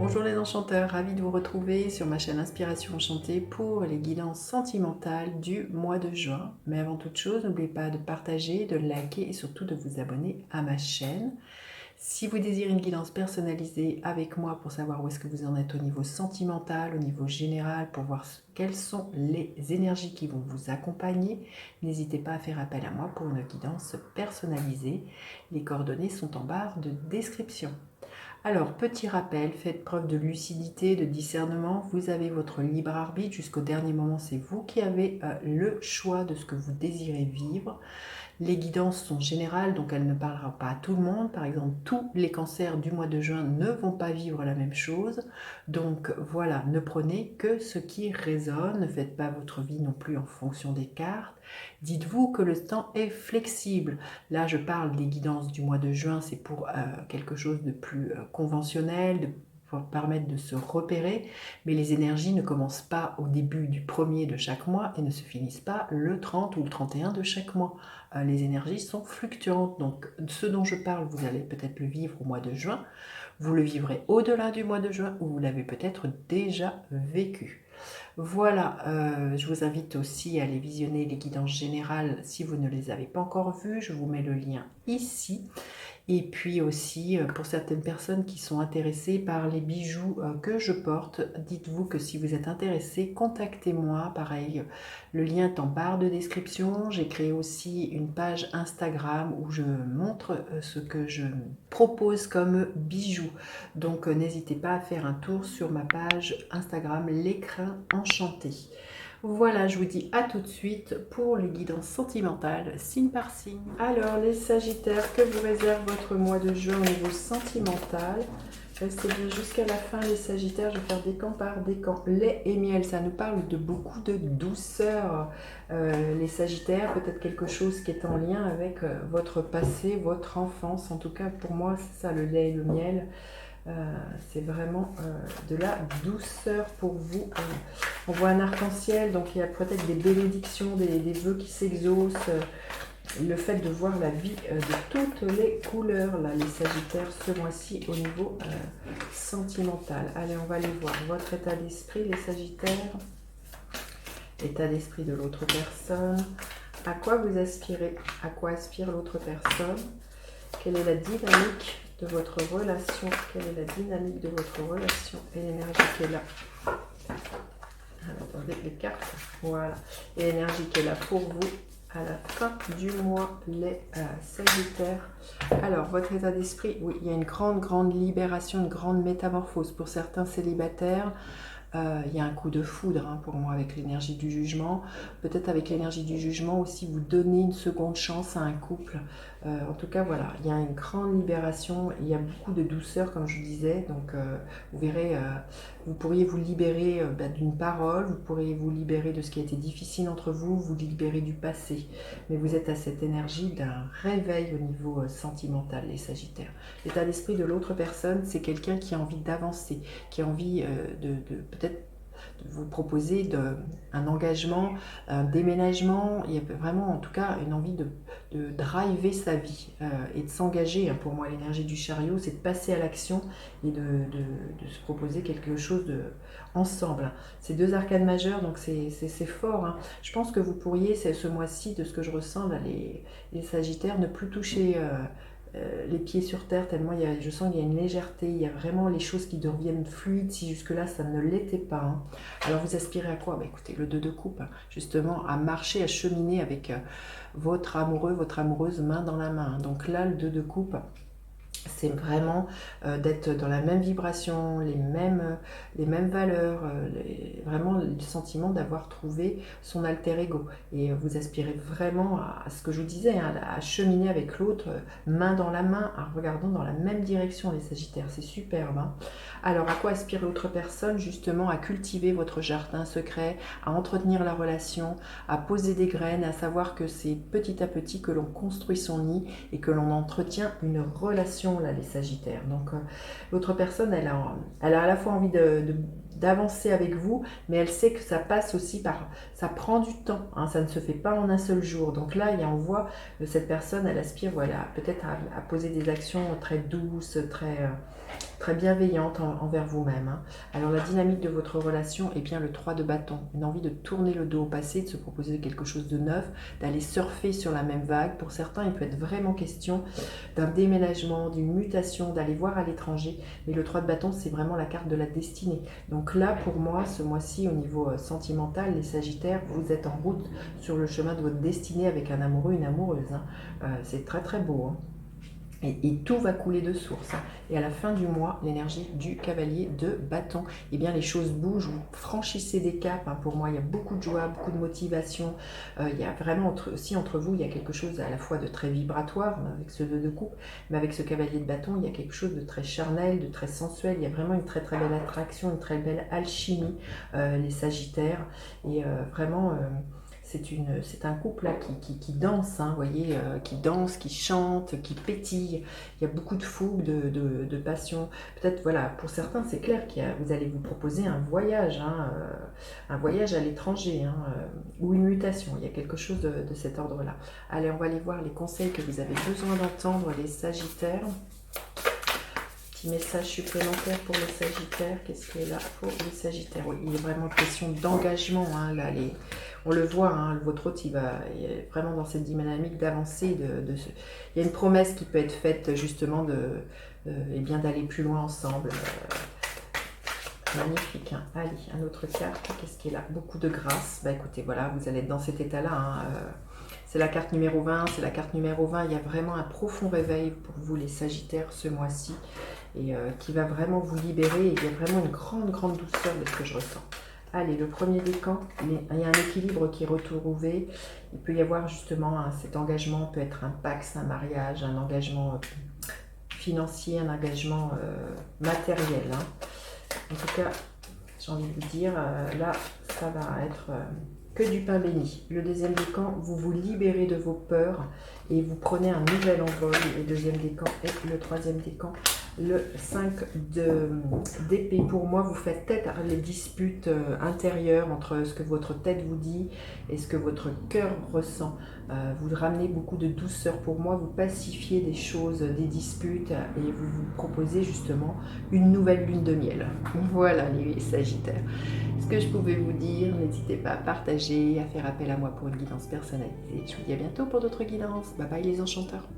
Bonjour les enchanteurs, ravi de vous retrouver sur ma chaîne Inspiration Enchantée pour les guidances sentimentales du mois de juin. Mais avant toute chose, n'oubliez pas de partager, de liker et surtout de vous abonner à ma chaîne. Si vous désirez une guidance personnalisée avec moi pour savoir où est-ce que vous en êtes au niveau sentimental, au niveau général, pour voir quelles sont les énergies qui vont vous accompagner, n'hésitez pas à faire appel à moi pour une guidance personnalisée. Les coordonnées sont en barre de description. Alors, petit rappel, faites preuve de lucidité, de discernement. Vous avez votre libre arbitre. Jusqu'au dernier moment, c'est vous qui avez le choix de ce que vous désirez vivre. Les guidances sont générales, donc elles ne parleront pas à tout le monde. Par exemple, tous les cancers du mois de juin ne vont pas vivre la même chose. Donc voilà, ne prenez que ce qui résonne. Ne faites pas votre vie non plus en fonction des cartes. Dites-vous que le temps est flexible. Là, je parle des guidances du mois de juin, c'est pour quelque chose de plus conventionnel, pour permettre de se repérer, mais les énergies ne commencent pas au début du premier de chaque mois et ne se finissent pas le 30 ou le 31 de chaque mois. Les énergies sont fluctuantes, donc ce dont je parle, vous allez peut-être le vivre au mois de juin, vous le vivrez au-delà du mois de juin ou vous l'avez peut-être déjà vécu. Voilà, je vous invite aussi à aller visionner les guidances générales si vous ne les avez pas encore vues, je vous mets le lien ici. Et puis aussi, pour certaines personnes qui sont intéressées par les bijoux que je porte, dites-vous que si vous êtes intéressé, contactez-moi. Pareil, le lien est en barre de description. J'ai créé aussi une page Instagram où je montre ce que je propose comme bijoux. Donc, n'hésitez pas à faire un tour sur ma page Instagram L'écrin enchanté. Voilà, je vous dis à tout de suite pour les guidances sentimentales, signe par signe. Alors, les Sagittaires, que vous réserve votre mois de juin au niveau sentimental? Restez bien jusqu'à la fin, les Sagittaires. Je vais faire décan par décan. Lait et miel, ça nous parle de beaucoup de douceur. Les Sagittaires, peut-être quelque chose qui est en lien avec votre passé, votre enfance. En tout cas, pour moi, c'est ça, le lait et le miel. C'est vraiment de la douceur pour vous. On voit un arc-en-ciel, donc il y a peut-être des bénédictions, des vœux qui s'exaucent. Le fait de voir la vie de toutes les couleurs, là, les Sagittaires, ce mois-ci au niveau sentimental. Allez, on va aller voir votre état d'esprit, les Sagittaires. État d'esprit de l'autre personne. À quoi vous aspirez? À quoi aspire l'autre personne? Quelle est la dynamique de votre relation? Quelle est la dynamique de votre relation et l'énergie qui est là? Alors, attendez, les cartes. Voilà. Et l'énergie qui est là pour vous à la fin du mois, les Sagittaires. Alors, votre état d'esprit, oui, il y a une grande libération, une grande métamorphose. Pour certains célibataires, il y a un coup de foudre pour moi avec l'énergie du jugement. Peut-être avec l'énergie du jugement aussi, vous donnez une seconde chance à un couple. En tout cas, voilà, il y a une grande libération. Il y a beaucoup de douceur, comme je disais. Donc, vous verrez, vous pourriez vous libérer d'une parole. Vous pourriez vous libérer de ce qui a été difficile entre vous. Vous libérer du passé. Mais vous êtes à cette énergie d'un réveil au niveau sentimental, les Sagittaires. L'état d'esprit de l'autre personne, c'est quelqu'un qui a envie d'avancer, qui a envie de peut-être vous proposer un engagement, un déménagement. Il y a vraiment en tout cas une envie de driver sa vie et de s'engager. Pour moi, l'énergie du chariot, c'est de passer à l'action et de se proposer quelque chose ensemble. C'est deux arcanes majeures, donc c'est fort. Je pense que vous pourriez, ce mois-ci, de ce que je ressens, là, les Sagittaires, ne plus toucher les pieds sur terre, tellement je sens qu'il y a une légèreté, il y a vraiment les choses qui deviennent fluides, si jusque-là ça ne l'était pas. Alors vous aspirez à quoi? Écoutez, le 2 de coupe, justement, à marcher, à cheminer avec votre amoureux, votre amoureuse main dans la main. Donc là, le 2 de coupe, c'est vraiment d'être dans la même vibration, les mêmes valeurs, vraiment le sentiment d'avoir trouvé son alter ego. Et vous aspirez vraiment à ce que je vous disais, à cheminer avec l'autre, main dans la main, en regardant dans la même direction, les Sagittaires. C'est superbe. Alors, à quoi aspire l'autre personne? Justement, à cultiver votre jardin secret, à entretenir la relation, à poser des graines, à savoir que c'est petit à petit que l'on construit son nid et que l'on entretient une relation, là, les Sagittaires. Donc, l'autre personne, elle a à la fois envie d'avancer avec vous, mais elle sait que ça passe aussi par... Ça prend du temps, ça ne se fait pas en un seul jour. Donc là, on voit cette personne, elle aspire, voilà, peut-être à poser des actions très douces, très très bienveillante envers vous-même. Hein. Alors la dynamique de votre relation est bien le 3 de bâton, une envie de tourner le dos au passé, de se proposer quelque chose de neuf, d'aller surfer sur la même vague. Pour certains, il peut être vraiment question d'un déménagement, d'une mutation, d'aller voir à l'étranger. Mais le 3 de bâton, c'est vraiment la carte de la destinée. Donc là, pour moi, ce mois-ci, au niveau sentimental, les Sagittaires, vous êtes en route sur le chemin de votre destinée avec un amoureux, une amoureuse. Hein. C'est très très beau. Hein. Et tout va couler de source. Hein. Et à la fin du mois, l'énergie du cavalier de bâton. Eh bien, les choses bougent, vous franchissez des caps. Hein. Pour moi, il y a beaucoup de joie, beaucoup de motivation. Il y a vraiment aussi entre vous, il y a quelque chose à la fois de très vibratoire avec ce 2 de coupe, mais avec ce cavalier de bâton, il y a quelque chose de très charnel, de très sensuel. Il y a vraiment une très très belle attraction, une très belle alchimie, les Sagittaires. Et vraiment... c'est un couple là, qui danse, hein, voyez, qui danse, qui chante, qui pétille. Il y a beaucoup de fougue, de passion. Peut-être, voilà, pour certains, c'est clair que vous allez vous proposer hein, un voyage à l'étranger, hein, ou une mutation. Il y a quelque chose de cet ordre-là. Allez, on va aller voir les conseils que vous avez besoin d'entendre, les Sagittaires. Petit message supplémentaire pour les Sagittaires. Qu'est-ce qui est là pour les Sagittaires? Oui, il est vraiment question d'engagement. Hein, là, on le voit, hein, votre hôte, il est vraiment dans cette dynamique d'avancer. Il y a une promesse qui peut être faite justement et bien d'aller plus loin ensemble. Magnifique. Hein. Allez, un autre carte. Qu'est-ce qui est là? Beaucoup de grâce. Bah écoutez, voilà, vous allez être dans cet état-là. Hein, c'est la carte numéro 20. C'est la carte numéro 20. Il y a vraiment un profond réveil pour vous, les Sagittaires, ce mois-ci. Et qui va vraiment vous libérer. Et il y a vraiment une grande, grande douceur de ce que je ressens. Allez, le premier décan, il y a un équilibre qui est retrouvé. Il peut y avoir justement cet engagement, peut être un pax, un mariage, un engagement financier, un engagement matériel. Hein. En tout cas, j'ai envie de vous dire, là, ça va être que du pain béni. Le deuxième décan, vous vous libérez de vos peurs et vous prenez un nouvel envol. Le deuxième décan et le troisième décan. Le 5 d'épée, pour moi, vous faites tête à les disputes intérieures entre ce que votre tête vous dit et ce que votre cœur ressent. Vous ramenez beaucoup de douceur pour moi, vous pacifiez des choses, des disputes et vous vous proposez justement une nouvelle lune de miel. Voilà les Sagittaires. Ce que je pouvais vous dire, n'hésitez pas à partager, à faire appel à moi pour une guidance personnalisée. Je vous dis à bientôt pour d'autres guidances. Bye bye les enchanteurs.